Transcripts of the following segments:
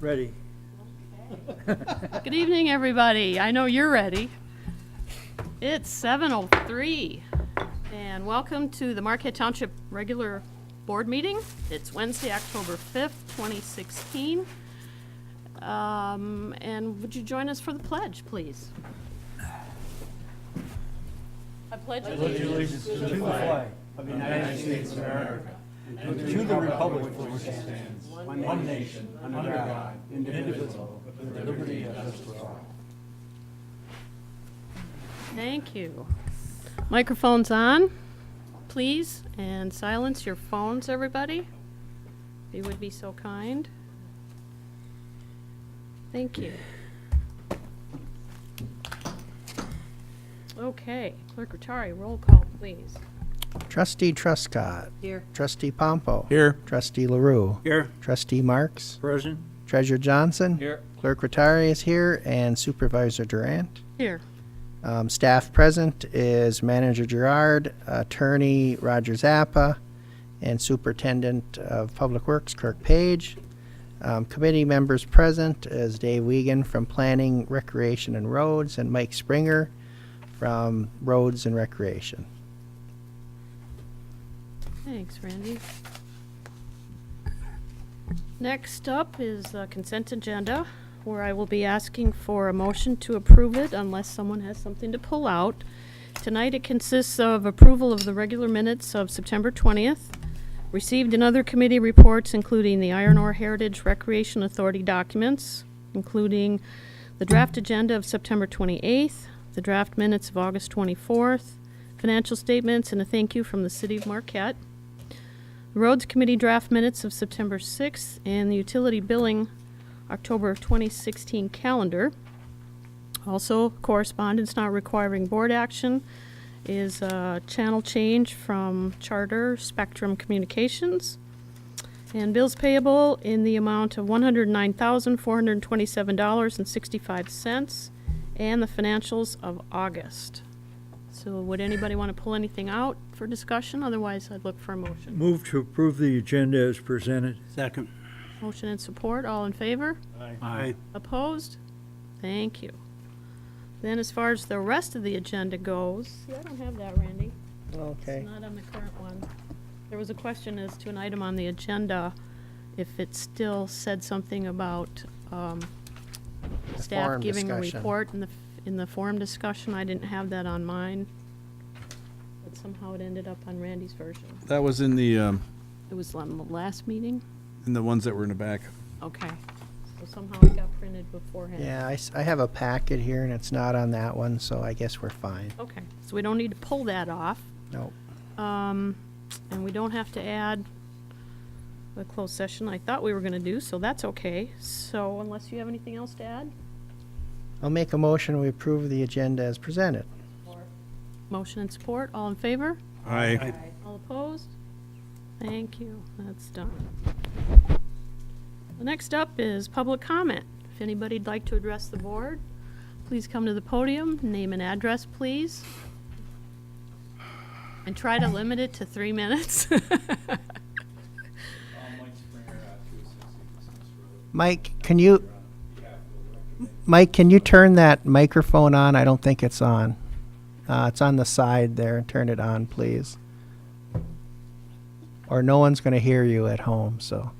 Ready. Good evening, everybody. I know you're ready. It's 7:03, and welcome to the Marquette Township regular board meeting. It's Wednesday, October 5th, 2016. And would you join us for the pledge, please? I pledge allegiance To the flag of the United States of America and to the republic for which it stands, one nation, under God, indivisible, with liberty and justice for all. Thank you. Microphones on, please, and silence your phones, everybody. If you would be so kind. Thank you. Okay, Clerk Rattari, roll call, please. Trustee Truscott. Here. Trustee Pompo. Here. Trustee LaRue. Here. Trustee Marks. Present. Treasurer Johnson. Here. Clerk Rattari is here, and Supervisor Durant. Here. Staff present is Manager Gerard, Attorney Roger Zappa, and Superintendent of Public Works Kirk Page. Committee members present is Dave Wiegand from Planning, Recreation, and Roads, and Mike Springer from Roads and Recreation. Thanks, Randy. Next up is the consent agenda, where I will be asking for a motion to approve it unless someone has something to pull out. Tonight it consists of approval of the regular minutes of September 20th, received and other committee reports, including the Iron Ore Heritage Recreation Authority documents, including the draft agenda of September 28th, the draft minutes of August 24th, financial statements, and a thank you from the City of Marquette. The Roads Committee draft minutes of September 6th, and the utility billing October 2016 calendar. Also, correspondence not requiring board action is a channel change from Charter Spectrum Communications. And bills payable in the amount of $109,427.65, and the financials of August. So would anybody want to pull anything out for discussion? Otherwise, I'd look for a motion. Move to approve the agenda as presented. Second. Motion and support, all in favor? Aye. Opposed? Thank you. Then as far as the rest of the agenda goes, see, I don't have that, Randy. Okay. It's not on the current one. There was a question as to an item on the agenda, if it still said something about staff forum giving a discussion. report in the forum discussion. I didn't have that on mine, but somehow it ended up on Randy's version. That was in the It was on the last meeting? ones that were in the back. Okay. So somehow it got printed beforehand. Yeah, I have a packet here, and it's not on that one, so I guess we're fine. Okay, so we don't need to pull that off. Nope. And we don't have to add the closed session I thought we were going to do, so that's okay. So unless you have anything else to add? I'll make a motion, we approve the agenda as presented. Motion and support, all in favor? Aye. All opposed? Thank you, that's done. The next up is public comment. If anybody'd like to address the board, please come to the podium, name and address, please. And try to limit it to 3 minutes. Mike, can you turn that microphone on? I don't think it's on. It's on the side there. Turn it on, please. Or no one's going to hear you at home, so.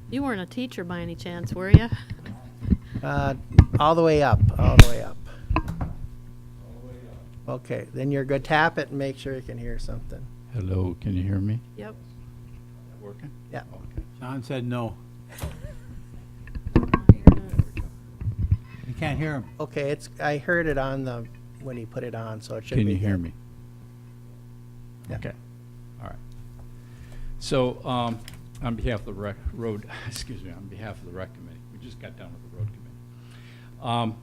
You weren't a teacher by any chance, were you? All the way up, all the way up. Okay, then you're good. Tap it and make sure you can hear something. Hello, can you hear me? Yep. Working? Yeah. Okay. John said no. You can't hear him. Okay, I heard it on when he put it on, so it should be Can you hear good. me? Yeah. Okay, all right. So, on behalf of the on behalf of the rec committee, we just got done with the road committee.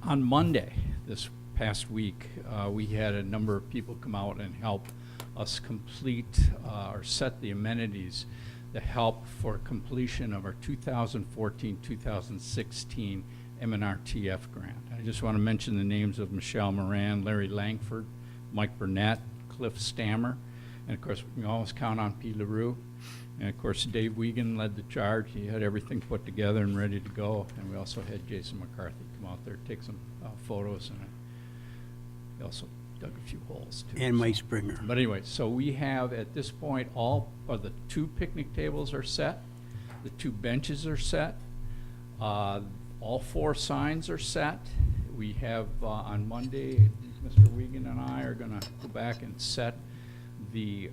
On Monday, this past week, we had a number of people come out and help us complete or set the amenities that help for completion of our 2014-2016 MNRTF grant. I just want to mention the names of Michelle Moran, Larry Langford, Mike Burnett, Cliff Stammer, and of course we can always count on P. LaRue. And of course, Dave Wiegand led the charge. He had everything put together and ready to go. And we also had Jason McCarthy come out there, take some photos, and he also dug a few holes too. And so. Mike Springer. But anyway, so we have, at this point, all of the 2 picnic tables are set, the 2 benches are set, all 4 signs are set. We have, on Monday, Mr. Wiegand and I are gonna go back and set the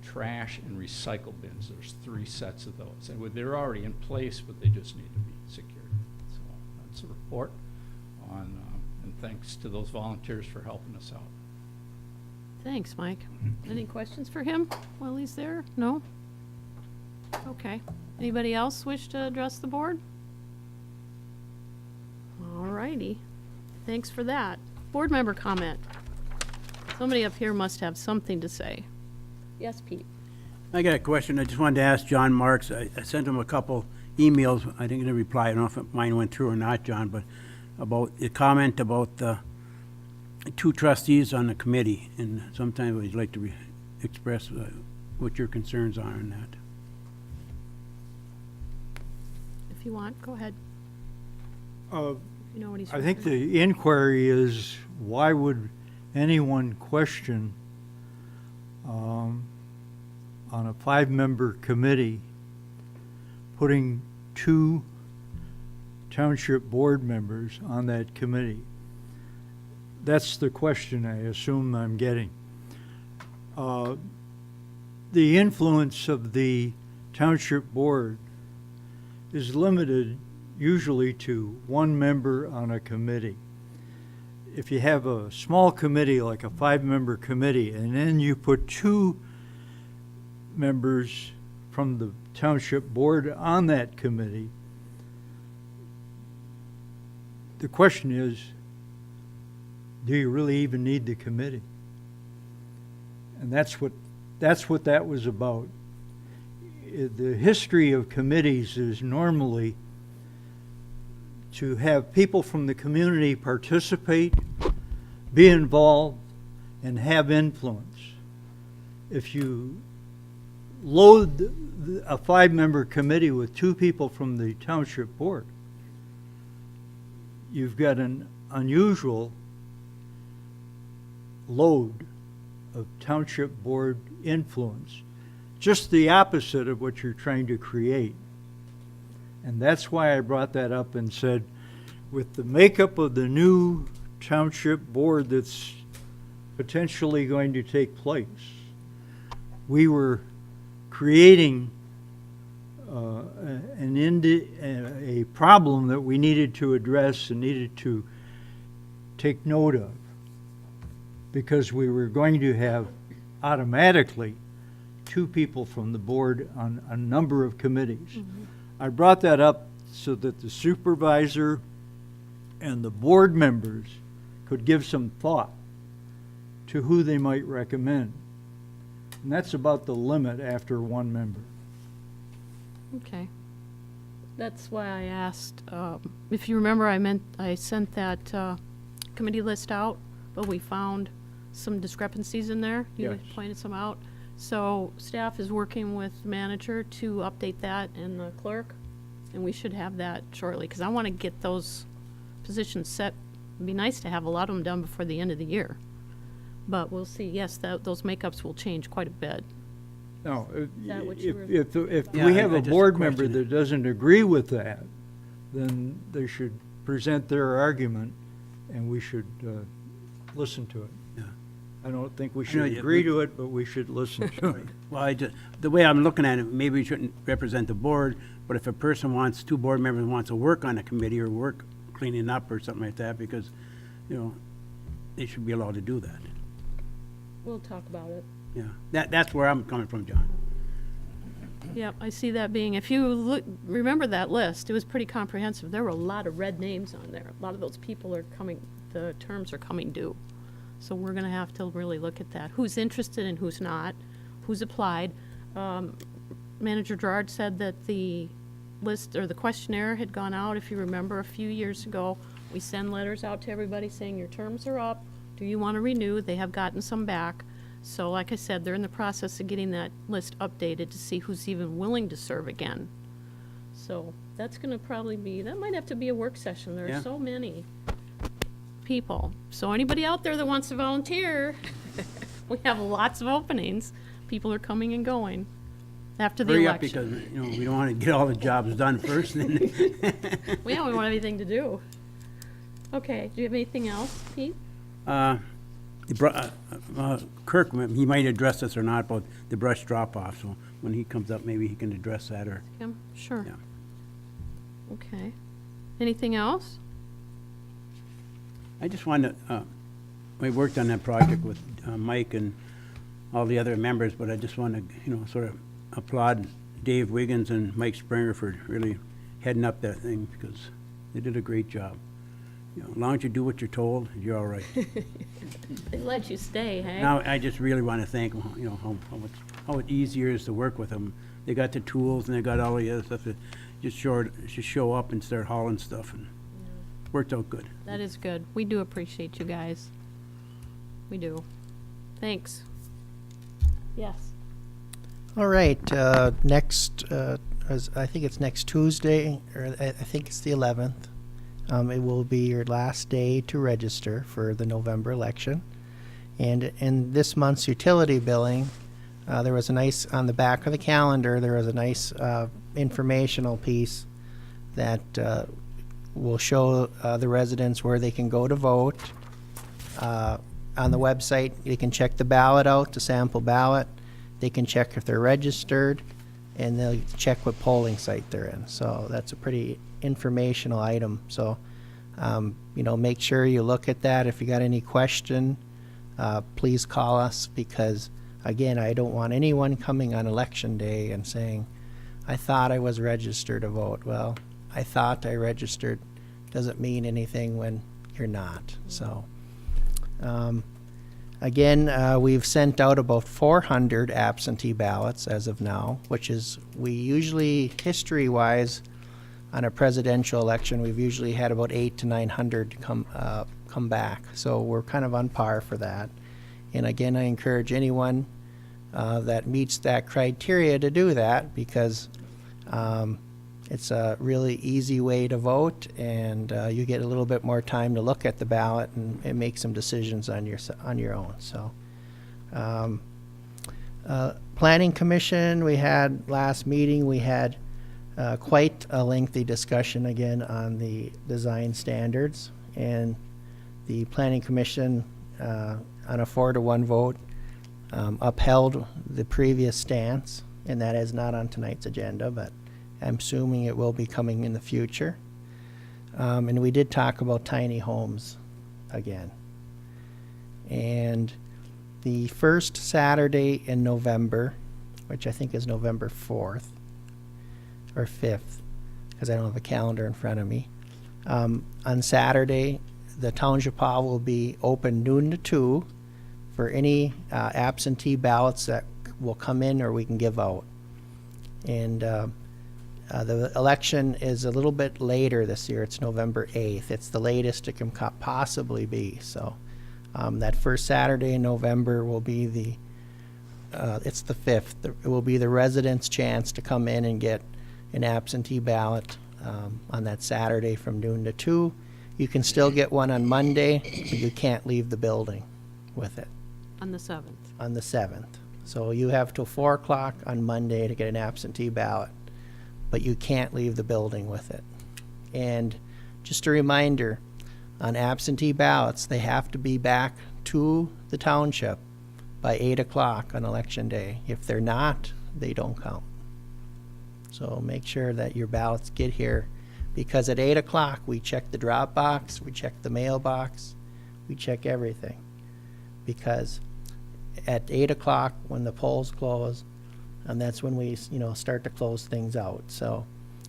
trash and recycle bins. There's 3 sets of those. And they're already in place, but they just need to be secured. So that's a report on, and thanks to those volunteers for helping us out. Thanks, Mike. Any questions for him while he's there? No? Okay. Anybody else wish to address the board? All righty. Thanks for that. Board member comment. Somebody up here must have something to say. Yes, Pete? I got a question. I just wanted to ask John Marks. I sent him a couple emails. I didn't get a reply. I don't know if mine went through or not, John, but about the comment about the 2 trustees on the committee. And sometimes I'd like to express what your concerns are on that. If you want, go ahead. Uh, You know what he's I think referring- the inquiry is, why would anyone question on a 5-member committee putting 2 township board members on that committee? That's the question I assume I'm getting. The influence of the township board is limited usually to 1 member on a committee. If you have a small committee, like a 5-member committee, and then you put 2 members from the township board on that committee, the question is, do you really even need the committee? And that's what that was about. The history of committees is normally to have people from the community participate, be involved, and have influence. If you load a 5-member committee with 2 people from the township board, you've got an unusual load of township board influence, just the opposite of what you're trying to create. And that's why I brought that up and said, with the makeup of the new township board that's potentially going to take place, we were creating a problem that we needed to address and needed to take note of, because we were going to have automatically 2 people from the board on a number of committees. Mm-hmm. I brought that up so that the supervisor and the board members could give some thought to who they might recommend. And that's about the limit after 1 member. Okay. That's why I asked, if you remember, I sent that committee list out, but we found some discrepancies in there. You Yes. pointed some out. So staff is working with the manager to update that and the clerk, and we should have that shortly, because I want to get those positions set. It'd be nice to have a lot of them done before the end of the year. But we'll see. Yes, those makeups will change quite a bit. Now, that what you if Yeah, we have I a just board member questioned it. that doesn't agree with that, then they should present their argument, and we should listen to it. Yeah. I don't think we know should you- agree to it, but we should listen to it. Well, the way I'm looking at it, maybe we shouldn't represent the board, but if a person wants, 2 board members wants to work on a committee or work cleaning up or something like that, because, they should be allowed to do that. We'll talk about it. Yeah, that's where I'm coming from, John. Yep, I see that being, if you remember that list, it was pretty comprehensive. There were a lot of red names on there. A lot of those people are the terms are coming due. So we're gonna have to really look at that. Who's interested and who's not, who's applied. Manager Gerard said that the list, or the questionnaire had gone out, if you remember, a few years ago. We send letters out to everybody saying your terms are up. Do you want to renew? They have gotten some back. So like I said, they're in the process of getting that list updated to see who's even willing to serve again. So that's gonna probably be, that might have to be a work session. There Yeah. are so many people. So anybody out there that wants to volunteer, we have lots of openings. People are coming and going after the Hurry up, election. because, you know, we don't want to get all the jobs done first, and We don't want anything to do. Okay, do you have anything else, Pete? Kirk, he might address this or not about the brush drop-off, so when he comes up, maybe he can address that, or, Kim? Sure. yeah. Okay. Anything else? I just wanted to, we worked on that project with Mike and all the other members, but I just want to, you know, sort of applaud Dave Wiggins and Mike Springer for really heading up that thing, because they did a great job. You know, as long as you do what you're told, you're all right. They let you stay, hey? Now, I just really want to thank them, you know, how easier it is to work with them. They got the tools and they got all the other stuff that just show up and start hauling stuff, and worked out good. That is good. We do appreciate you guys. We do. Thanks. Yes. All right, next, I think it's next Tuesday, or I think it's the 11th. It will be your last day to register for the November election. And in this month's utility billing, there was a nice, on the back of the calendar, there was a nice informational piece that will show the residents where they can go to vote. On the website, you can check the ballot out, the sample ballot. They can check if they're registered, and they'll check what polling site they're in. So that's a pretty informational item. So, you know, make sure you look at that. If you got any question, please call us, because, again, I don't want anyone coming on election day and saying, I thought I was registered to vote. Well, I thought I registered doesn't mean anything when you're not. So, again, we've sent out about 400 absentee ballots as of now, which is, we usually, history-wise, on a presidential election, we've usually had about 800 to 900 come back. So we're kind of on par for that. And again, I encourage anyone that meets that criteria to do that, because it's a really easy way to vote, and you get a little bit more time to look at the ballot and make some decisions on your own. So, Planning Commission, we had last meeting, we had quite a lengthy discussion again on the design standards, and the Planning Commission on a 4-to-1 vote upheld the previous stance, and that is not on tonight's agenda, but I'm assuming it will be coming in the future. And we did talk about tiny homes again. And the first Saturday in November, which I think is November 4th or 5th, because I don't have a calendar in front of me, on Saturday, the Township Hall will be open noon to 2 for any absentee ballots that will come in or we can give out. And the election is a little bit later this year. It's November 8th. It's the latest it can possibly be. So that first Saturday in November will be it's the 5th. It will be the residents' chance to come in and get an absentee ballot on that Saturday from noon to 2. You can still get one on Monday, but you can't leave the building with it On the 7th. on the 7th. So you have till 4 o'clock on Monday to get an absentee ballot, but you can't leave the building with it. And just a reminder, on absentee ballots, they have to be back to the township by 8 o'clock on election day. If they're not, they don't count. So make sure that your ballots get here, because at 8 o'clock, we check the drop box, we check the mailbox, we check everything. Because at 8 o'clock, when the polls close, and that's when we, start to close things out. So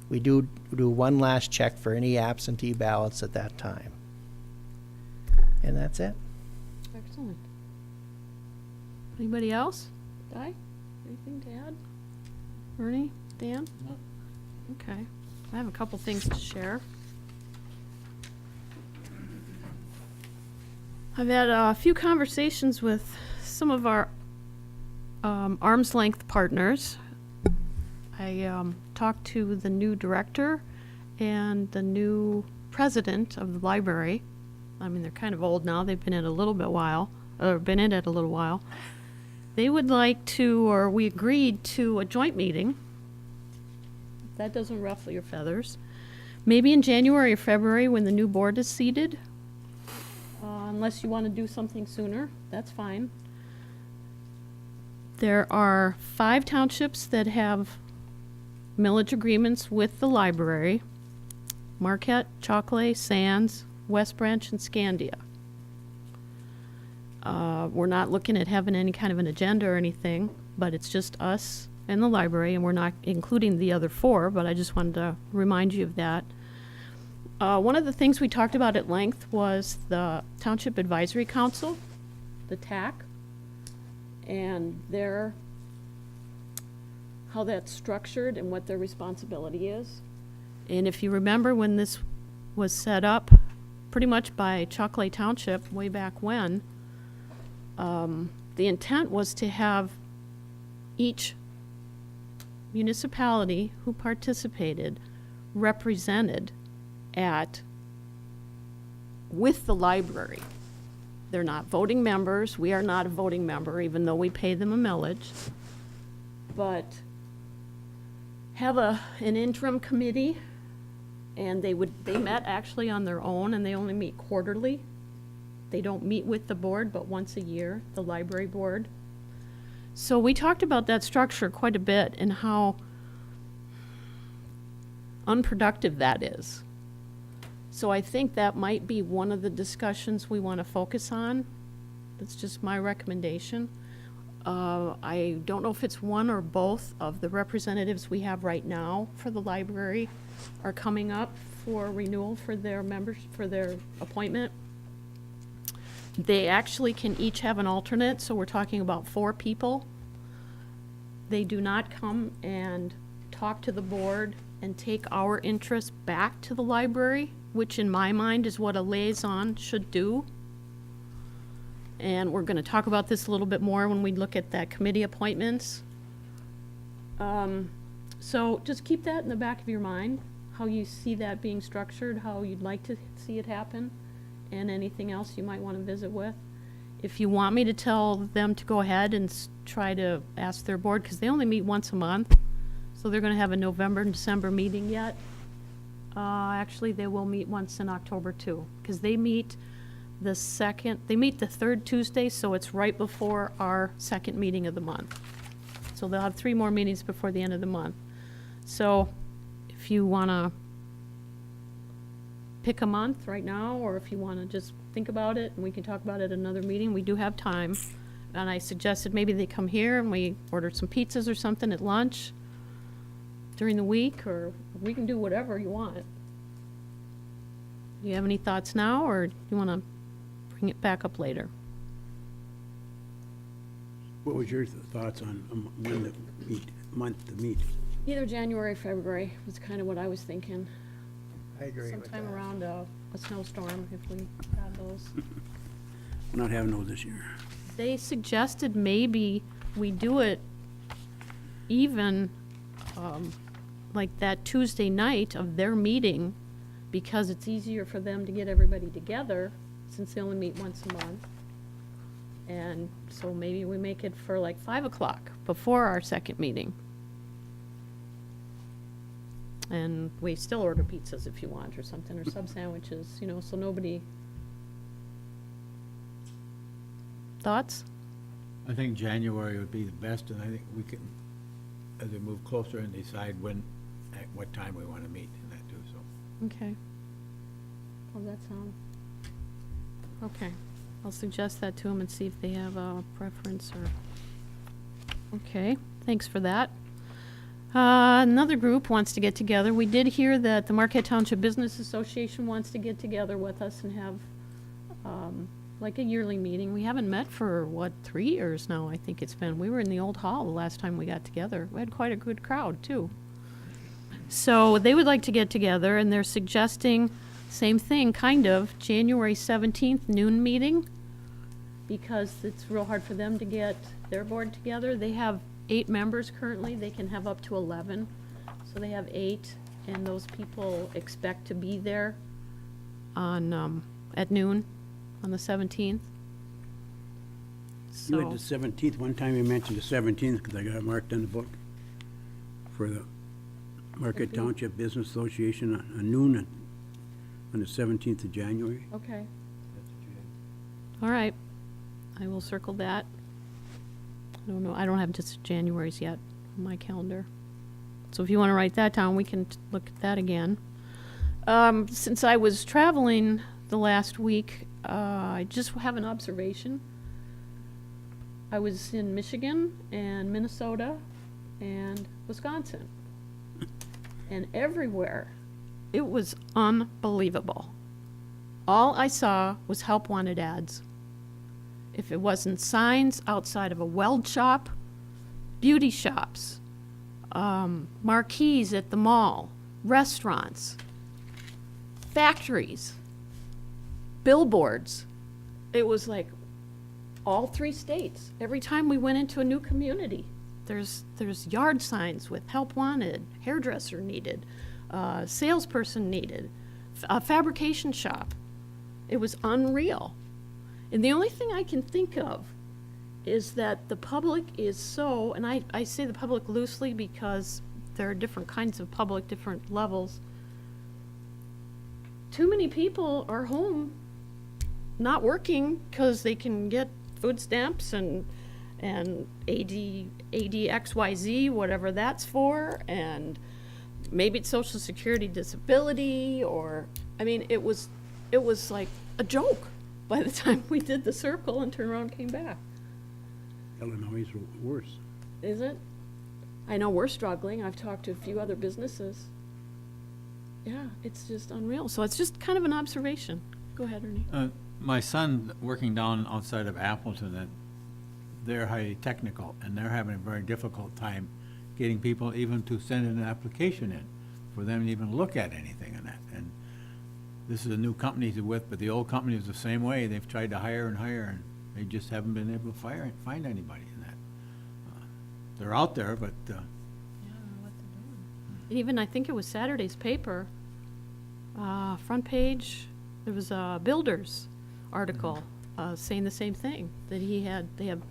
we do one last check for any absentee ballots at that time. And that's it. Excellent. Anybody else? Di? Anything to add? Ernie? Dan? No. Okay. I have a couple things to share. I've had a few conversations with some of our arm's length partners. I talked to the new director and the new president of the library. I mean, they're kind of old now. They've been in it a little while. They would like to, or we agreed to a joint meeting. If that doesn't ruffle your feathers. Maybe in January or February when the new board is seated. Unless you want to do something sooner, that's fine. There are 5 townships that have millage agreements with the library: Marquette, Chocolate, Sands, West Branch, and Scandia. We're not looking at having any kind of an agenda or anything, but it's just us and the library, and we're not including the other 4, but I just wanted to remind you of that. One of the things we talked about at length was the Township Advisory Council, the TAC, and how that's structured and what their responsibility is. And if you remember when this was set up, pretty much by Chocolate Township way back when, the intent was to have each municipality who participated represented with the library. They're not voting members. We are not a voting member, even though we pay them a millage. But have an interim committee, and they met actually on their own, and they only meet quarterly. They don't meet with the board, but once a year, the library board. So we talked about that structure quite a bit and how unproductive that is. So I think that might be one of the discussions we want to focus on. That's just my recommendation. I don't know if it's one or both of the representatives we have right now for the library are coming up for renewal for their members, for their appointment. They actually can each have an alternate, so we're talking about 4 people. They do not come and talk to the board and take our interests back to the library, which in my mind is what a liaison should do. And we're going to talk about this a little bit more when we look at that committee appointments. So just keep that in the back of your mind, how you see that being structured, how you'd like to see it happen, and anything else you might want to visit with. If you want me to tell them to go ahead and try to ask their board, because they only meet once a month, so they're going to have a November and December meeting yet. Actually, they will meet once in October too, because they meet the 3rd Tuesday, so it's right before our second meeting of the month. So they'll have 3 more meetings before the end of the month. So if you want to pick a month right now, or if you want to just think about it, and we can talk about it at another meeting, we do have time. And I suggested maybe they come here and we order some pizzas or something at lunch during the week, or we can do whatever you want. Do you have any thoughts now, or do you want to bring it back up later? What was your thoughts on when the month to meet? Either January or February was kind of what I was thinking. I agree with that. Sometime around a snowstorm, if we have those. We're not having those this year. They suggested maybe we do it even like that Tuesday night of their meeting, because it's easier for them to get everybody together since they only meet once a month. And so maybe we make it for like 5 o'clock before our second meeting. And we still order pizzas if you want, or something, or sub sandwiches, you know, so nobody. Thoughts? I think January would be the best, and I think we can, as we move closer, and decide when, at what time we want to meet in that too, so. Okay. How's that sound? Okay, I'll suggest that to them and see if they have a preference or. Okay, thanks for that. Another group wants to get together. We did hear that the Marquette Township Business Association wants to get together with us and have like a yearly meeting. We haven't met for, 3 years now, I think it's been. We were in the old hall the last time we got together. We had quite a good crowd, too. So they would like to get together, and they're suggesting, same thing, kind of, January 17th noon meeting. because it's real hard for them to get their board together. They have 8 members currently, they can have up to 11, so they have 8, and those people expect to be there on, at noon on the 17th. You had So, the 17th, one time you mentioned the 17th, because I got it marked in the book for the Marquette Township Business Association on noon on the 17th of January. okay. All right, I will circle that. I don't know, I don't have just January's yet on my calendar. So if you want to write that down, we can look at that again. Since I was traveling the last week, I just have an observation. I was in Michigan and Minnesota and Wisconsin. And everywhere, it was unbelievable. All I saw was help wanted ads. If it wasn't signs outside of a weld shop, beauty shops, marquees at the mall, restaurants, factories, billboards. It was like all 3 states. Every time we went into a new community, there's yard signs with help wanted, hairdresser needed, salesperson needed, a fabrication shop. It was unreal. And the only thing I can think of is that the public is so, and I say the public loosely because there are different kinds of public, different levels. Too many people are home not working because they can get food stamps and ADXYZ, whatever that's for, and maybe it's Social Security disability, or, I mean, it was like a joke by the time we did the circle and turned around and came back. Illinois is worse. Is it? I know we're struggling. I've talked to a few other businesses. Yeah, it's just unreal. So it's just kind of an observation. Go ahead, Ernie. My son working down outside of Appleton, and they're highly technical, and they're having a very difficult time getting people even to send an application in, for them to even look at anything in that. And this is a new company he's with, but the old company is the same way. They've tried to hire and hire, and they just haven't been able to find anybody in that. They're out there, but, And even, I think it was Saturday's paper, front page, there was a Builders article saying the same thing, that they have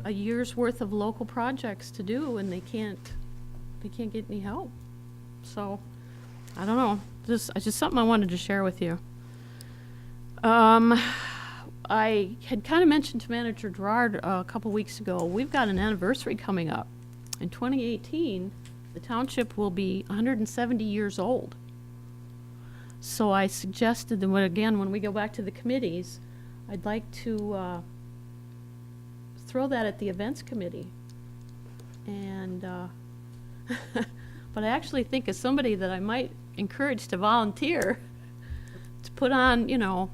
a year's worth of local projects to do, and they can't get any help. So, I don't know, it's just something I wanted to share with you. I had kind of mentioned to Manager Gerard a couple weeks ago, we've got an anniversary coming up. In 2018, the township will be 170 years old. So I suggested that, when we go back to the committees, I'd like to throw that at the events committee. And, but I actually think as somebody that I might encourage to volunteer to put on,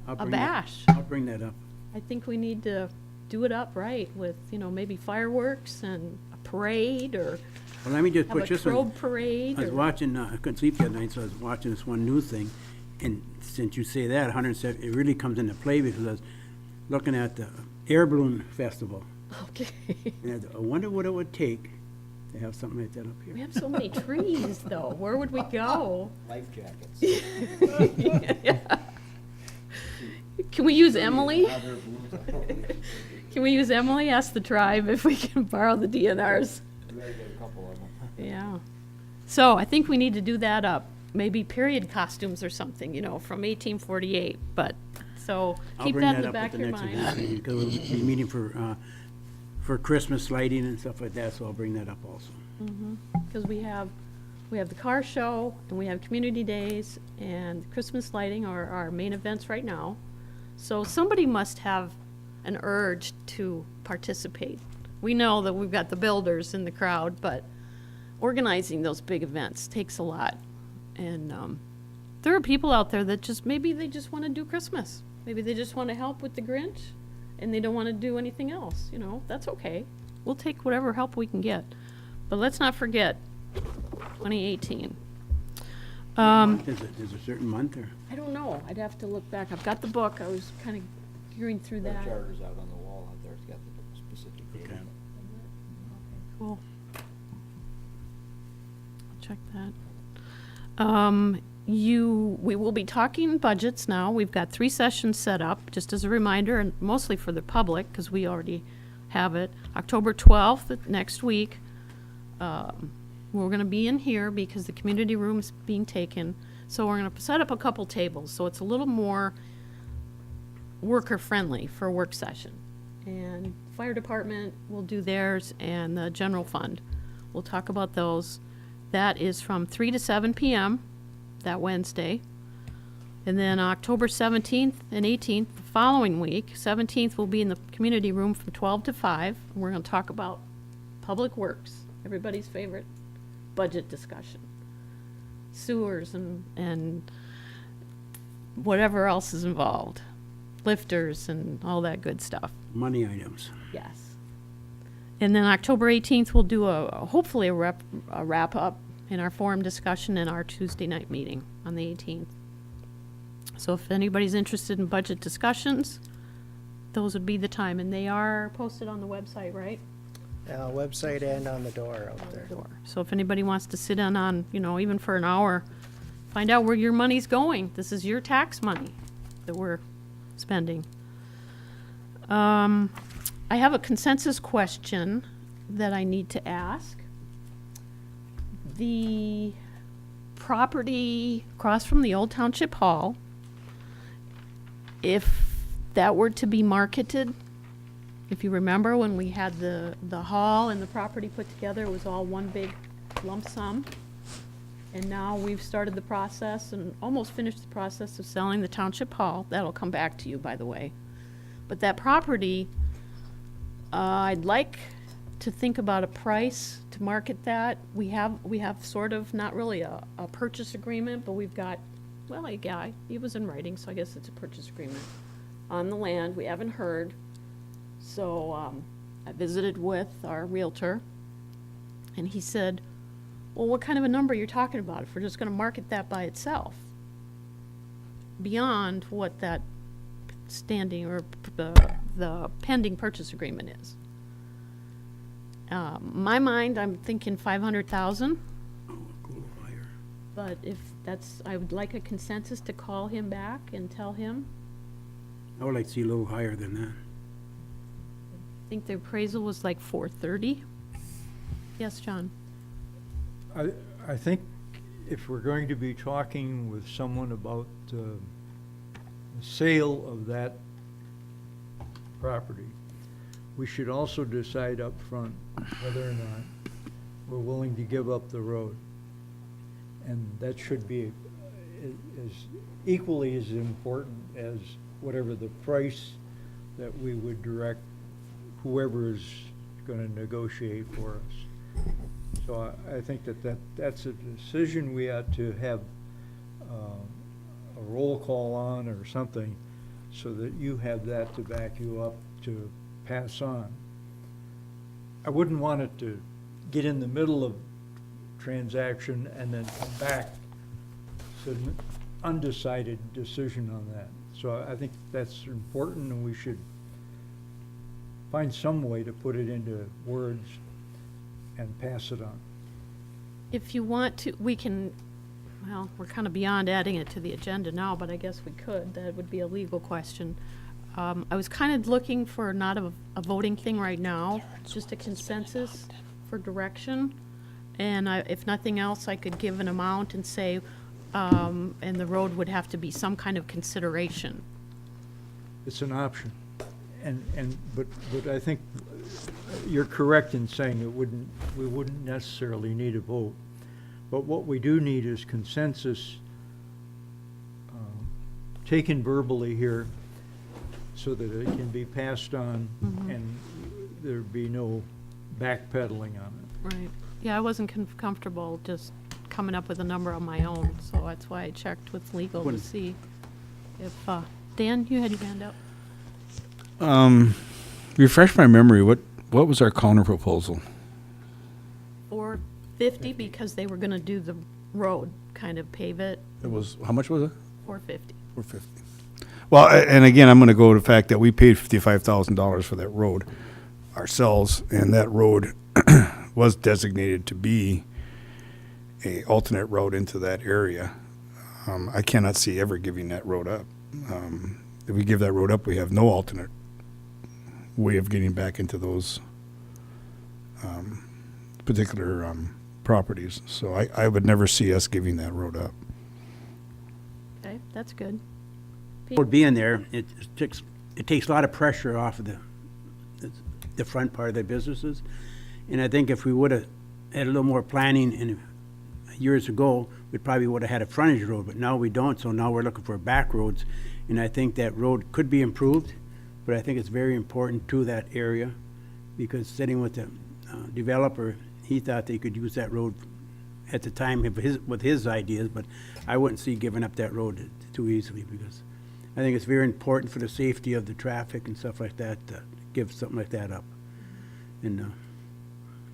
a bash. I'll bring that up. I think we need to do it up right with, maybe fireworks and a parade, or Well, let me just have a put this one. trobe parade. I was or- watching, I couldn't sleep the other night, so I was watching this one news thing, and since you say that, 170, it really comes into play, because I was looking at the air balloon festival, Okay. and I wonder what it would take to have something like that up We here. have so many trees, though. Where would we go? Life jackets. Yeah. Can we use Emily? Other booze. Can we use Emily? Ask the tribe if we can borrow the DNRs. We gotta get a couple of them. Yeah. So I think we need to do that up. Maybe period costumes or something, from 1848. But, so I'll keep bring that in that the up back at of the your next mind. event meeting, because we'll be meeting for Christmas lighting and stuff like that, so I'll bring that up also. Because we have the car show, and we have community days, and Christmas lighting are our main events right now. So somebody must have an urge to participate. We know that we've got the builders in the crowd, but organizing those big events takes a lot. And there are people out there that maybe they just want to do Christmas. Maybe they just want to help with the Grinch, and they don't want to do anything else, that's okay. We'll take whatever help we can get. But let's not forget, 2018. Is it a certain month, or? I don't know, I'd have to look back. I've got the book, I was kind of gearing through Our that. charter's out on the wall Cool. I'll check that. We will be talking budgets now. We've got 3 sessions set up, just as a reminder, and mostly for the public, because we already have it. October 12th, next week, we're gonna be in here because the community room's being taken. So we're gonna set up a couple tables, so it's a little more worker-friendly for a work session. And fire department will do theirs, and the general fund. We'll talk about those. That is from 3 to 7 p.m. that Wednesday. And then October 17th and 18th, the following week, 17th will be in the community room from 12 to 5. And we're gonna talk about public works, everybody's favorite budget discussion. Sewers and whatever else is involved. Lifters and all that good stuff. Money items. Yes. And then October 18th, we'll do hopefully a wrap-up in our forum discussion in our Tuesday night meeting on the 18th. So if anybody's interested in budget discussions, those would be the time. And they are posted on the website, right? Website and on the door out On the there. door. So if anybody wants to sit in on, even for an hour, find out where your money's going. This is your tax money that we're spending. I have a consensus question that I need to ask. The property across from the old Township Hall, if that were to be marketed, if you remember when we had the hall and the property put together, it was all one big lump sum. And now we've started the process and almost finished the process of selling the Township Hall. That'll come back to you, by the way. But that property, I'd like to think about a price to market that. We have sort of, not really a purchase agreement, but we've got, well, a guy, he was in writing, so I guess it's a purchase agreement on the land. We haven't heard. So I visited with our realtor, and he said, well, what kind of a number you're talking about if we're just gonna market that by itself? Beyond what that standing or the pending purchase agreement is. My mind, I'm thinking 500,000, Oh, a little higher. but if that's, I would like a consensus to call him back and tell him. I would like to see a little higher than that. I think the appraisal was like 430. Yes, John? I think if we're going to be talking with someone about the sale of that property, we should also decide up front whether or not we're willing to give up the road. And that should be as equally as important as whatever the price that we would direct whoever is going to negotiate for us. So I think that's a decision we ought to have a roll call on or something, so that you have that to back you up to pass on. I wouldn't want it to get in the middle of transaction and then come back to an undecided decision on that. So I think that's important, and we should find some way to put it into words and pass it on. If you want to, we can, well, we're kind of beyond adding it to the agenda now, but I guess we could. That would be a legal question. I was kind of looking for not a voting thing right now, just a consensus for direction. And if nothing else, I could give an amount and say, and the road would have to be some kind of consideration. It's an option. But I think you're correct in saying we wouldn't necessarily need a vote. But what we do need is consensus taken verbally here, so that it can be passed on and there'd be no backpedaling on it. Right. Yeah, I wasn't comfortable just coming up with a number on my own, so that's why I checked with legal to Wouldn't- see if, Dan, you had your hand up. Refresh my memory, what was our counter proposal? 450, because they were gonna do the road, kind of pave it, It was, how much was it? 450. 450. Well, and again, I'm gonna go to the fact that we paid $55,000 for that road ourselves, and that road was designated to be a alternate road into that area. I cannot see ever giving that road up. If we give that road up, we have no alternate way of getting back into those particular properties. So I would never see us giving that road up. Okay, that's good. Road being there, it takes a lot of pressure off of the front part of their businesses. And I think if we would have had a little more planning years ago, we probably would have had a frontage road, but now we don't, so now we're looking for back roads. And I think that road could be improved, but I think it's very important to that area, because sitting with the developer, he thought they could use that road at the time with his ideas, but I wouldn't see giving up that road too easily, because I think it's very important for the safety of the traffic and stuff like that to give something like that up. And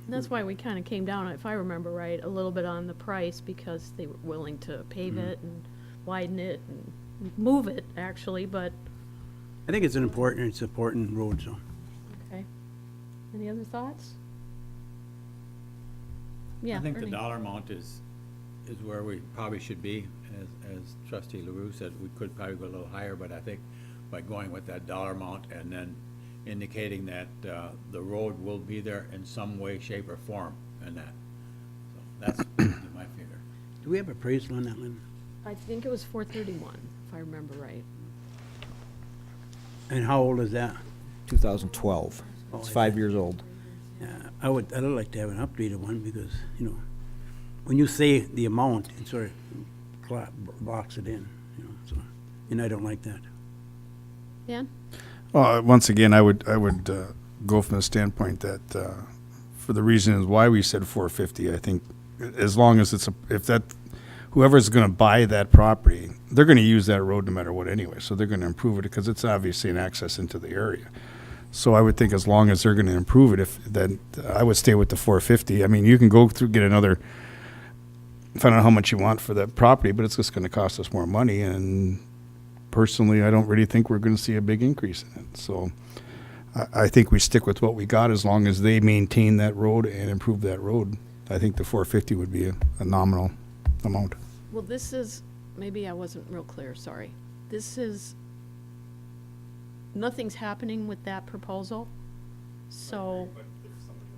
That's why we kind of came down, if I remember right, a little bit on the price, because they were willing to pave it and widen it and move it, actually, but, I think it's an important road, so. okay. Any other thoughts? Yeah, I think the Ernie. dollar amount is where we probably should be. As trustee LaRue said, we could probably go a little higher, but I think by going with that dollar amount and then indicating that the road will be there in some way, shape, or form, and that. So that's my figure. Do we have appraisal on that, Lynn? I think it was 431, if I remember right. And how old is that? 2012. It's 5 years old. I'd like to have an updated one, because, when you say the amount, it sort of blocks it in, so, and I don't like that. Dan? Once again, I would go from the standpoint that for the reasons why we said 450, I think as long as whoever's going to buy that property, they're going to use that road no matter what anyway. So they're going to improve it because it's obviously an access into the area. So I would think as long as they're going to improve it, I would stay with the 450. I mean, you can go through, get another, find out how much you want for that property, but it's just going to cost us more money. And personally, I don't really think we're going to see a big increase in it. So I think we stick with what we got as long as they maintain that road and improve that road. I think the 450 would be a nominal amount. Well, this is, maybe I wasn't real clear, sorry. This is, nothing's happening with that proposal. So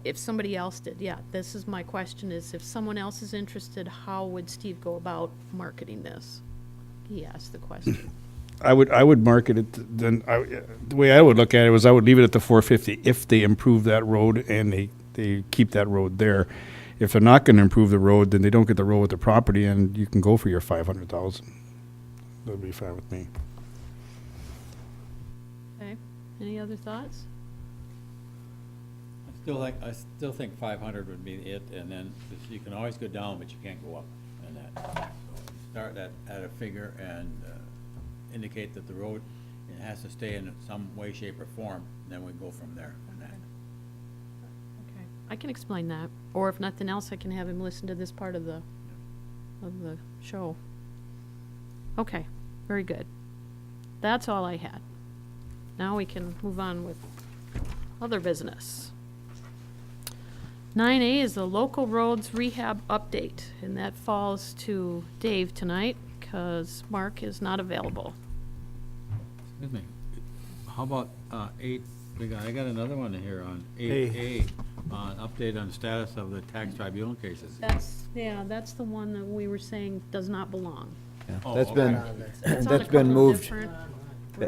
if somebody else did, yeah, this is my question, is if someone else is interested, how would Steve go about marketing this? He asked the question. I would market it, the way I would look at it was I would leave it at the 450 if they improve that road and they keep that road there. If they're not going to improve the road, then they don't get the road with the property, and you can go for your 500,000. That would be fine with me. Okay, any other thoughts? I still think 500 would be it, and then you can always go down, but you can't go up in that. So start at a figure and indicate that the road, it has to stay in some way, shape, or form, and then we go from there on that. Okay, I can explain that, or if nothing else, I can have him listen to this part of the show. Okay, very good. That's all I had. Now we can move on with other business. 9A is the local roads rehab update, and that falls to Dave tonight, because Mark is not available. Excuse me, how about 8, I got another one here on 8A, update on status of the tax tribunal cases. That's the one that we were saying does not belong. Oh, That's okay. been, It's on a that's been couple moved, different-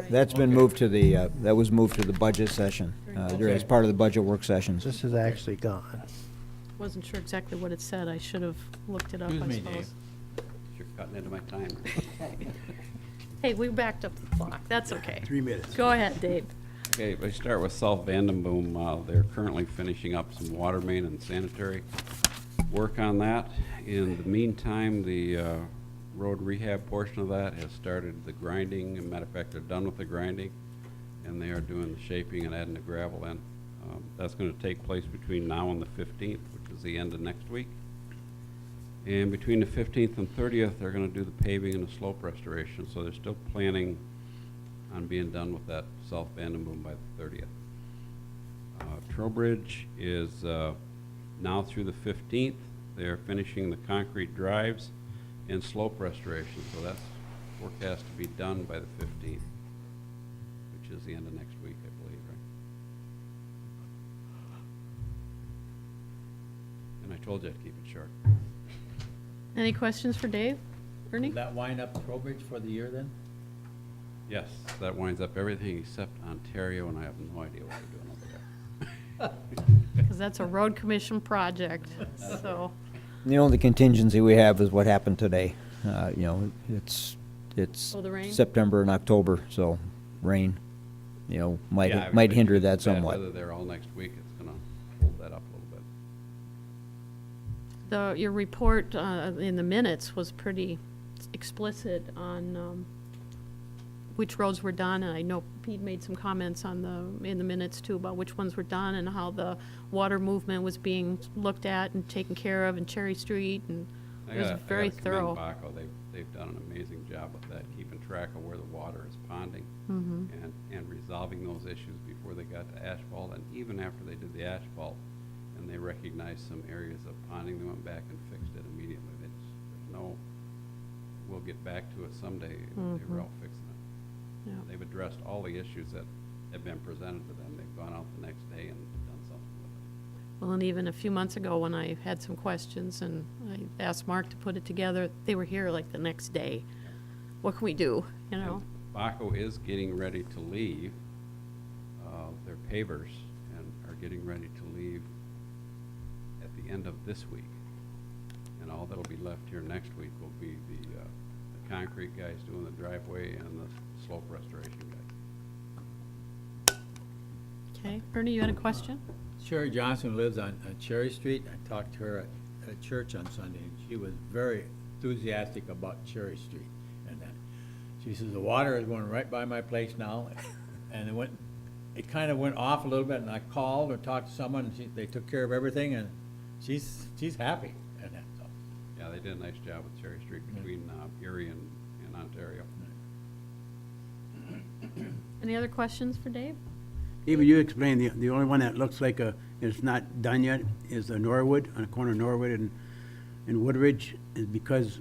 that's been moved to the, that was moved to the budget session, as part of the budget work sessions. This is actually gone. Wasn't sure exactly what it said. I should have looked it up, Excuse I me, suppose. Dave. You're cutting into my time. Hey, we backed up the clock. That's okay. 3 minutes. Go ahead, Dave. Okay, we start with South Vandenboom. They're currently finishing up some water main and sanitary work on that. In the meantime, the road rehab portion of that has started the grinding. As a matter of fact, they're done with the grinding, and they are doing the shaping and adding the gravel in. That's going to take place between now and the 15th, which is the end of next week. And between the 15th and 30th, they're going to do the paving and the slope restoration. So they're still planning on being done with that South Vandenboom by the 30th. Trowbridge is Now through the 15th, they're finishing the concrete drives and slope restoration, so that's forecast to be done by the 15th, which is the end of next week, I believe, right? And I told you I'd keep it short. Any questions for Dave? Ernie? Will that wind up Trowbridge for the year then? Yes, that winds up everything except Ontario, and I have no idea what we're doing over there. Because that's a road commission project, so. The only contingency we have is what happened today. You know, it's Oh, the rain? September and October, so rain, you know, Yeah, might if hinder it's that bad somewhat. weather there all next week, it's gonna hold that up a little bit. Your report in the minutes was pretty explicit on which roads were done, and I know Pete made some comments in the minutes too about which ones were done and how the water movement was being looked at and taken care of in Cherry Street, and it was very thorough. I gotta commend Baco. They've done an amazing job with that, keeping track of where the water is ponding Mhm. and resolving those issues before they got to asphalt, and even after they did the asphalt and they recognized some areas of ponding, they went back and fixed it immediately. There's no, we'll get back to it someday. They were out fixing it. Yeah. They've addressed all the issues that have been presented to them. They've gone out the next day and done something with it. Well, and even a few months ago, when I had some questions and I asked Mark to put it together, they were here like the next day. What can we do, you know? And Baco is getting ready to leave. Their pavers and are getting ready to leave at the end of this week. And all that'll be left here next week will be the concrete guys doing the driveway and the slope restoration guys. Okay, Ernie, you had a question? Sherry Johnson lives on Cherry Street. I talked to her at a church on Sunday, and she was very enthusiastic about Cherry Street. And she says, the water is going right by my place now. And it kind of went off a little bit, and I called or talked to someone, and they took care of everything, and she's happy. And that, so. Yeah, they did a nice job with Cherry Street between Erie and Ontario. Any other questions for Dave? Even you explained, the only one that looks like it's not done yet is the Norwood, on the corner of Norwood and Woodridge, is because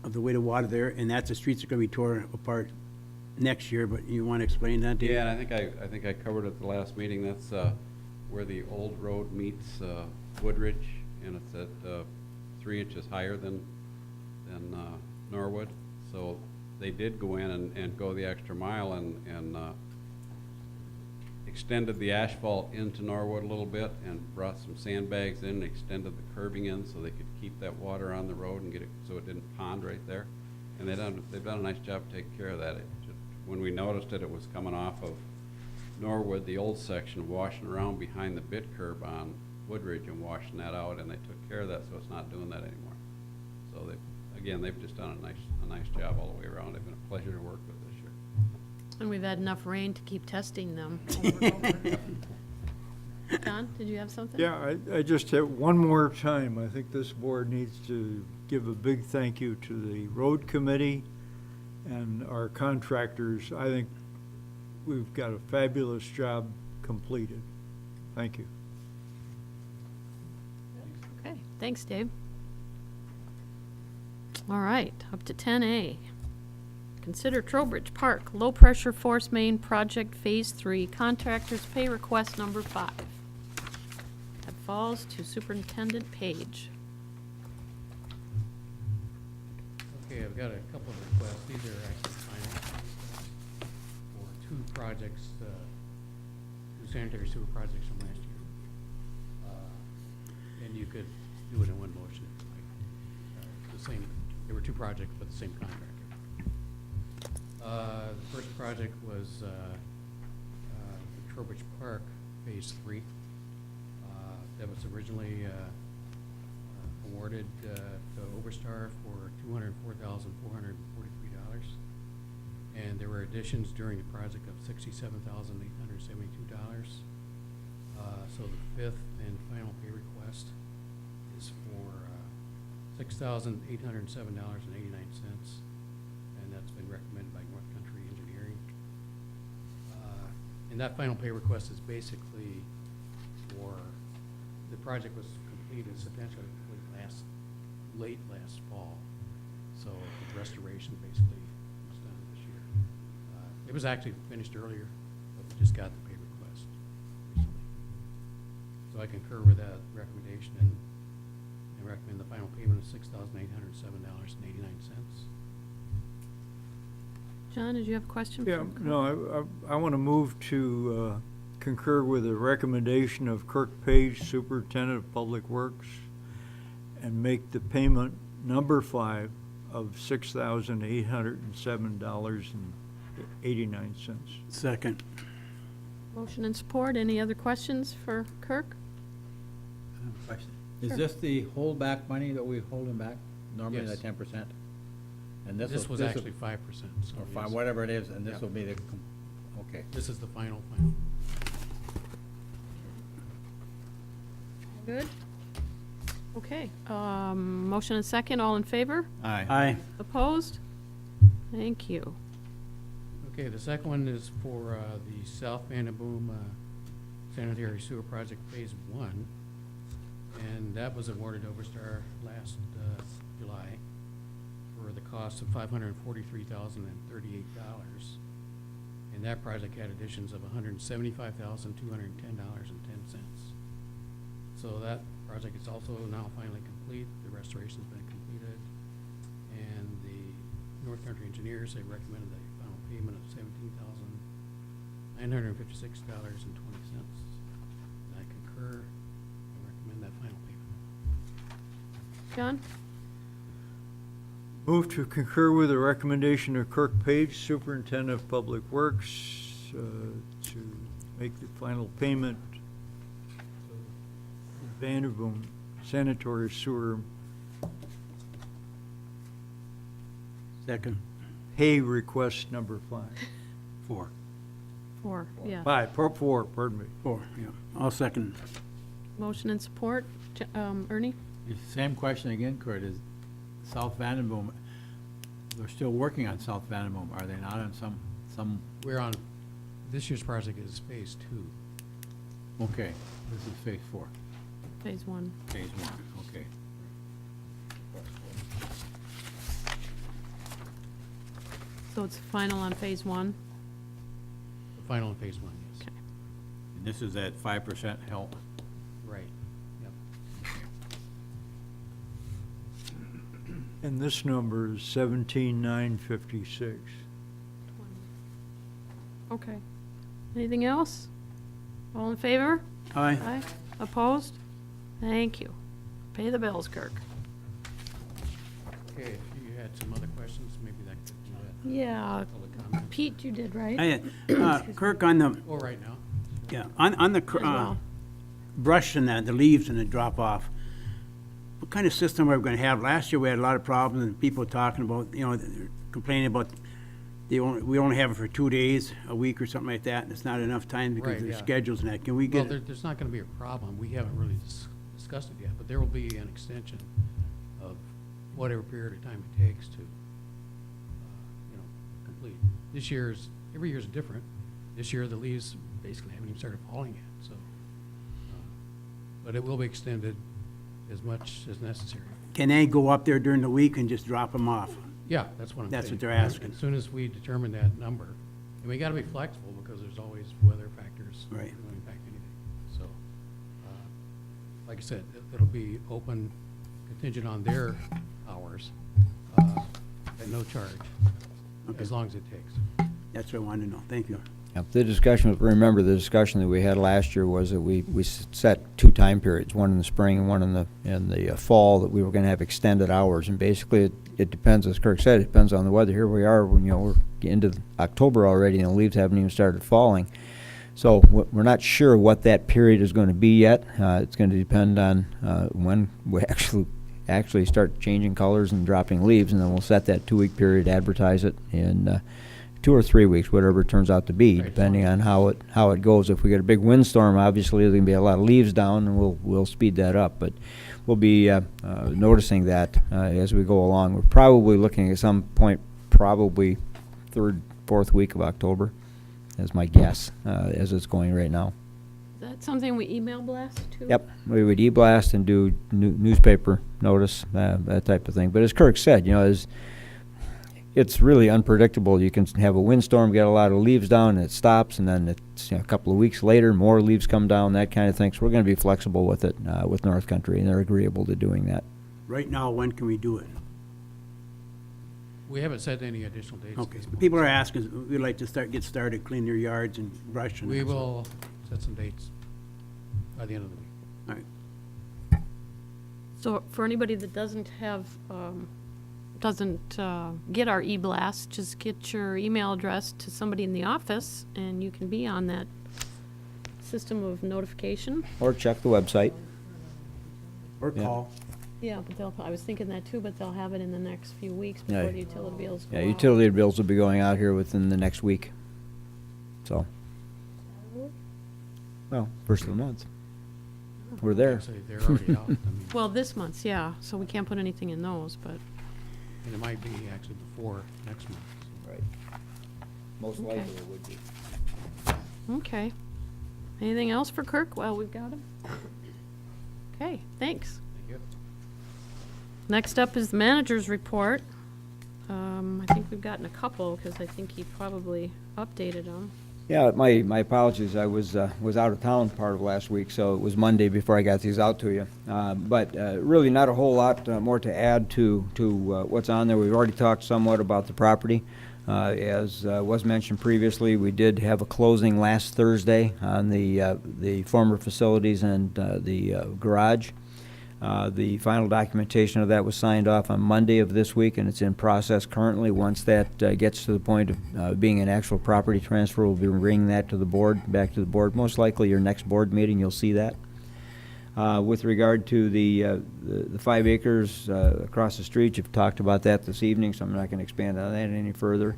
of the weight of water there, and that's the streets are gonna be torn apart next year, but you wanna explain that, Dave? Yeah, and I think I covered it at the last meeting. That's where the old road meets Woodridge, and it's at 3 inches higher than Norwood. So they did go in and go the extra mile and extended the asphalt into Norwood a little bit and brought some sandbags in and extended the curbing in so they could keep that water on the road and get it so it didn't pond right there. And they've done a nice job taking care of that. When we noticed it was coming off of Norwood, the old section, washing around behind the bit curb on Woodridge and washing that out, and they took care of that, so it's not doing that anymore. So they've just done a nice job all the way around. They've been a pleasure to work with this year. And we've had enough rain to keep testing them over and over. Don, did you have something? Yeah, I just have one more time. I think this board needs to give a big thank you to the road committee and our contractors. I think we've got a fabulous job completed. Thank you. Okay, thanks, Dave. All right, up to 10A. Consider Trowbridge Park low-pressure force main project Phase 3 contractor's pay request number 5. That falls to Superintendent Page. Okay, I've got a couple of requests. These are actually final for two projects, two sanitary sewer projects from last year. And you could do it in one motion if you like. There were two projects, but the same contractor. The first project was Trowbridge Park, Phase 3. That was originally awarded to Overstar for $204,443. And there were additions during the project of $67,872. So the fifth and final pay request is for $6,807.89. And that's been recommended by North Country Engineering. And that final pay request is basically for, the project was completed complete, is substantially complete late last fall. So the restoration basically was done this year. It was actually finished earlier, but we just got the pay request recently. So I concur with that recommendation and recommend the final payment of $6,807.89. John, did you have a question? Yeah, for Kirk? no, I want to move to concur with the recommendation of Kirk Page, Superintendent of Public Works, and make the payment number 5 of $6,807.89. Second. Motion and support. Any other questions for Kirk? Question. Is Sure. this the holdback money that we holding back, normally the Yes. 10%? And This was actually 5%. So Or five, yes. whatever it is, and this Yeah. will be the, okay. This is the final. Good. Okay, motion and second, all in favor? Aye. Aye. Opposed? Thank you. Okay, the second one is for the South Vandenboom Sanitary Sewer Project Phase 1. And that was awarded to Overstar last July for the cost of $543,038. And that project had additions of $175,210.10. So that project is also now finally complete. The restoration's been completed. And the North Country engineers, they recommended a final payment of $17,956.20. And I concur. I recommend that final payment. John? Move to concur with the recommendation of Kirk Page, Superintendent of Public Works, to make the final payment of Vanderboom Sanitary Sewer Second. pay request number 5. 4. 4, yeah. 4, pardon me. 4, yeah. I'll second. Motion and support. Ernie? Same question again, Kurt, is South Vandenboom, they're still working on South Vandenboom, are they not on some, We're on, this year's project is Phase 2. okay, this is phase 4, Phase 1. phase 1, okay. So it's final on Phase 1? The final in Phase 1, yes. Okay. And this is at 5% help. Right. Yep. And this number is 17,956. Okay. Anything else? All in favor? Aye. Aye. Opposed? Thank you. Pay the bills, Kirk. Okay, if you had some other questions, maybe that could do that. Yeah, Public comment. Pete, you did, right? Kirk, on the, Or right now. yeah, on the As well. brush and the leaves and the drop off, what kind of system are we gonna have? Last year, we had a lot of problems and people talking about, complaining about we only have it for 2 days, a week or something like that, and it's not enough time because Right, of the yeah. schedules and that. Can we Well, get, there's not gonna be a problem. We haven't really discussed it yet, but there will be an extension of whatever period of time it takes to, complete. Every year's different. This year, the leaves basically haven't even started falling yet, so. But it will be extended as much as necessary. can they go up there during the week and just drop them off? Yeah, that's what I'm saying. That's what they're asking. As soon as we determine that number, and we gotta be flexible because there's always weather factors. Right. That will impact anything, so, like I said, it'll be open contingent on their hours, at no charge, as long as it takes. That's what I wanted to know. Thank you. Yep, the discussion, remember the discussion that we had last year was that we set 2 time periods, one in the spring and one in the fall, that we were gonna have extended hours. And basically, it depends, as Kirk said, it depends on the weather. Here we are, when, we're into October already and the leaves haven't even started falling. So we're not sure what that period is gonna be yet. It's gonna depend on when we actually start changing colors and dropping leaves, and then we'll set that 2-week period, advertise it, and 2 or 3 weeks, whatever it turns out to be, Right. depending on how it goes. If we get a big windstorm, obviously there's gonna be a lot of leaves down, and we'll speed that up. But we'll be noticing that as we go along. We're probably looking at some point, probably 3rd, 4th week of October, is my guess, as it's going right now. Is that something we email blast to? Yep, we would e-blast and do newspaper notice, that type of thing. But as Kirk said, it's really unpredictable. You can have a windstorm, get a lot of leaves down, and it stops, and then it's a couple of weeks later, more leaves come down, that kind of thing. So we're going to be flexible with it, with North Country, and they're agreeable to doing that. Right now, when can we do it? We haven't set any additional dates. at Okay, this point. people are asking, we'd like to get started, clean their yards and brush and. We will set some dates by the end of the week. All right. So for anybody that doesn't have, doesn't get our e-blast, just get your email address to somebody in the office, and you can be on that system of notification. Or check the website. Or Yeah. call. Yeah, but I was thinking that too, but they'll have it in the next few weeks Yeah. before the utility bills go Yeah, out. utility bills will be going out here within the next week. So, well, first of the month. We're there. Actually, they're already out. I mean, Well, this month's, yeah, so we can't put anything in those, but, and it might be actually before next month. so. Right. Most Okay. likely it would be. okay. Anything else for Kirk? Well, we've got him. Okay, thanks. Thank you. Next up is the manager's report. I think we've gotten a couple, because I think he probably updated them. Yeah, my apologies. I was out of town part of last week, so it was Monday before I got these out to you. But really not a whole lot more to add to what's on there. We've already talked somewhat about the property. As was mentioned previously, we did have a closing last Thursday on the former facilities and the garage. The final documentation of that was signed off on Monday of this week, and it's in process currently. Once that gets to the point of being an actual property transfer, we'll be bringing that to the board, back to the board. Most likely your next board meeting, you'll see that. With regard to the 5 acres across the street, you've talked about that this evening, so I'm not going to expand on that any further.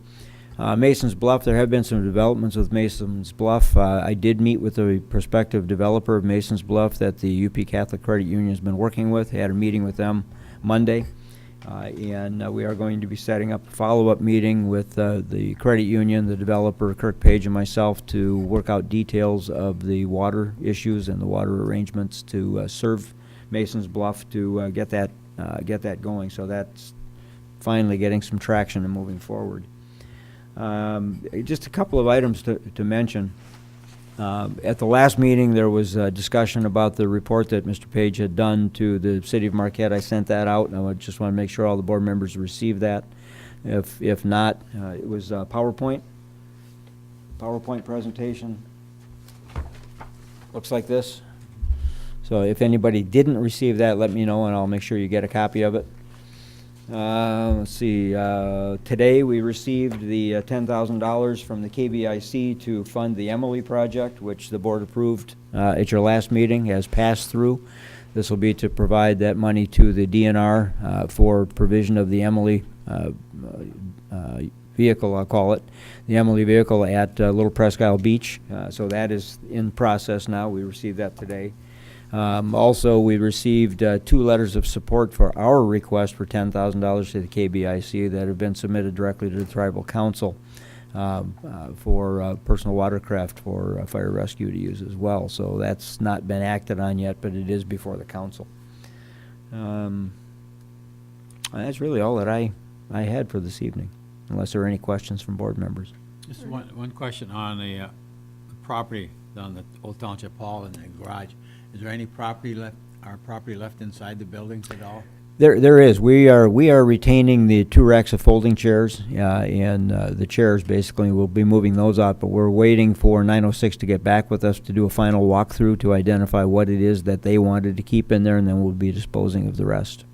Mason's Bluff, there have been some developments with Mason's Bluff. I did meet with a prospective developer of Mason's Bluff that the UP Catholic Credit Union has been working with. Had a meeting with them Monday, and we are going to be setting up a follow-up meeting with the credit union, the developer, Kirk Page, and myself to work out details of the water issues and the water arrangements to serve Mason's Bluff to get that going. So that's finally getting some traction and moving forward. Just a couple of items to mention. At the last meeting, there was a discussion about the report that Mr. Page had done to the city of Marquette. I sent that out, and I just want to make sure all the board members received that. If not, it was a PowerPoint presentation. Looks like this. So if anybody didn't receive that, let me know, and I'll make sure you get a copy of it. Let's see, today we received the $10,000 from the KBIC to fund the Emily project, which the board approved at your last meeting as passed through. This will be to provide that money to the DNR for provision of the Emily vehicle, I'll call it, the Emily vehicle at Little Presque Isle Beach. So that is in process now. We received that today. Also, we received 2 letters of support for our request for $10,000 to the KBIC that have been submitted directly to the Tribal Council for personal watercraft for fire rescue to use as well. So that's not been acted on yet, but it is before the council. That's really all that I had for this evening, unless there are any questions from board members. Just one question on the property down the Old Township Hall and the garage. Is there any property left inside the buildings at all? There is. We are retaining the 2 racks of folding chairs, and the chairs basically we'll be moving those out. But we're waiting for 906 to get back with us to do a final walkthrough to identify what it is that they wanted to keep in there, and then we'll be disposing of the rest.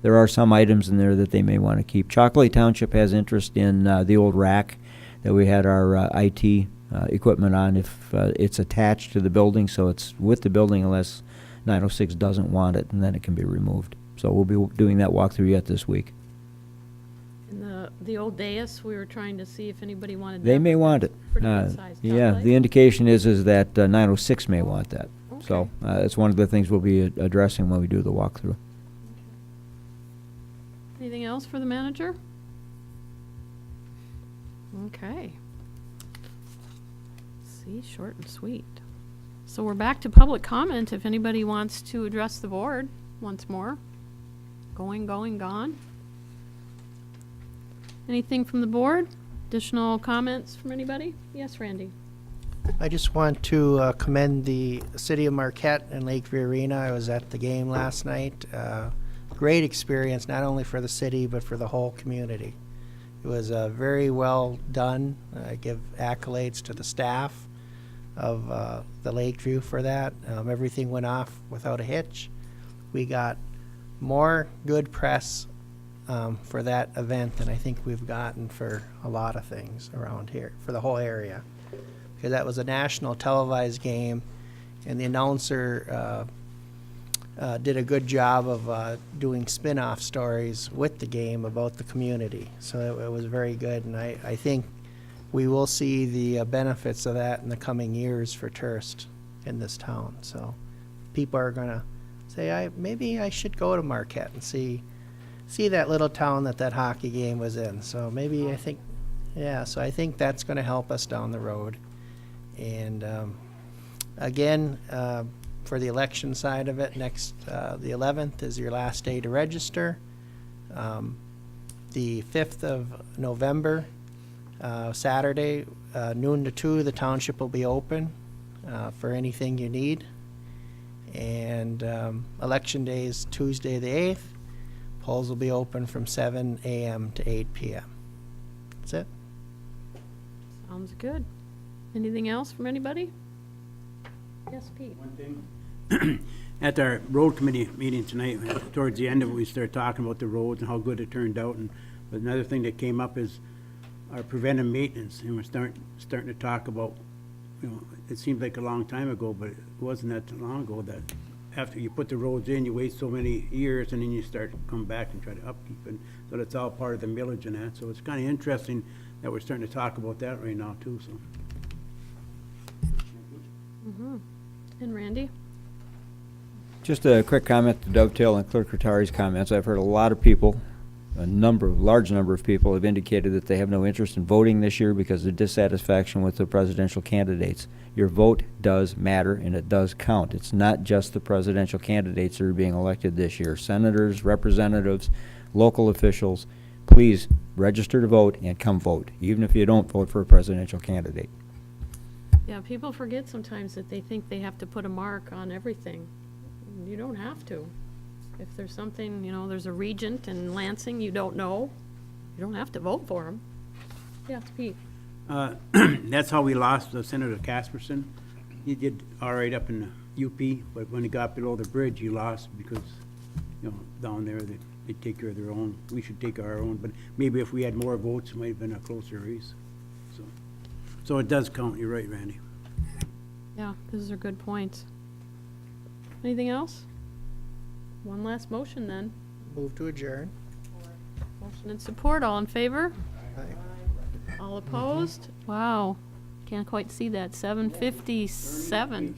There are some items in there that they may want to keep. Chocolate Township has interest in the old rack that we had our IT equipment on. If it's attached to the building, so it's with the building unless 906 doesn't want it, and then it can be removed. So we'll be doing that walkthrough yet this week. And the old dais, we were trying to see if anybody wanted that. They may want it. Pretty good size Yeah, top the light. indication is that 906 may want that. So Okay. it's one of the things we'll be addressing when we do the walkthrough. Anything else for the manager? Okay. See, short and sweet. So we're back to public comment, if anybody wants to address the board once more. Going, gone. Anything from the board? Additional comments from anybody? Yes, Randy? I just want to commend the city of Marquette and Lakeview Arena. I was at the game last night. Great experience, not only for the city, but for the whole community. It was very well done. I give accolades to the staff of the Lakeview for that. Everything went off without a hitch. We got more good press for that event than I think we've gotten for a lot of things around here, for the whole area. Because that was a national televised game, and the announcer did a good job of doing spin-off stories with the game about the community. So it was very good, and I think we will see the benefits of that in the coming years for tourists in this town. So people are going to say, maybe I should go to Marquette and see that little town that hockey game was in. So maybe I think that's going to help us down the road. And again, for the election side of it, next the 11th is your last day to register. The 5th of November, Saturday, noon to 2, the township will be open for anything you need. And election day is Tuesday the 8th. Polls will be open from 7 a.m. to 8 p.m. That's it. Sounds good. Anything else from anybody? Yes, Pete? One thing, at our road committee meeting tonight, towards the end of it, we started talking about the roads and how good it turned out. But another thing that came up is our preventive maintenance, and we're starting to talk about, it seems like a long time ago, but it wasn't that long ago, that after you put the roads in, you wait so many years, and then you start to come back and try to upkeep it. So that's all part of the millage and that. So it's kind of interesting that we're starting to talk about that right now too. So. And Randy? Just a quick comment to dovetail on Clerk Rattari's comments. I've heard a lot of people, large number of people have indicated that they have no interest in voting this year because of dissatisfaction with the presidential candidates. Your vote does matter, and it does count. It's not just the presidential candidates that are being elected this year. Senators, representatives, local officials, please register to vote and come vote, even if you don't vote for a presidential candidate. Yeah, people forget sometimes that they think they have to put a mark on everything. You don't have to. If there's something, there's a regent in Lansing you don't know, you don't have to vote for him. Yeah, it's Pete. That's how we lost Senator Casperson. He did all right up in the UP, but when he got below the bridge, he lost because, down there they take care of their own. We should take our own, but maybe if we had more votes, it might have been a closer race. So it does count. You're right, Randy. Yeah, those are good points. Anything else? One last motion then. Move to adjourn. Motion and support. All in favor? Aye. All opposed? Wow. Can't quite see that. 7:57.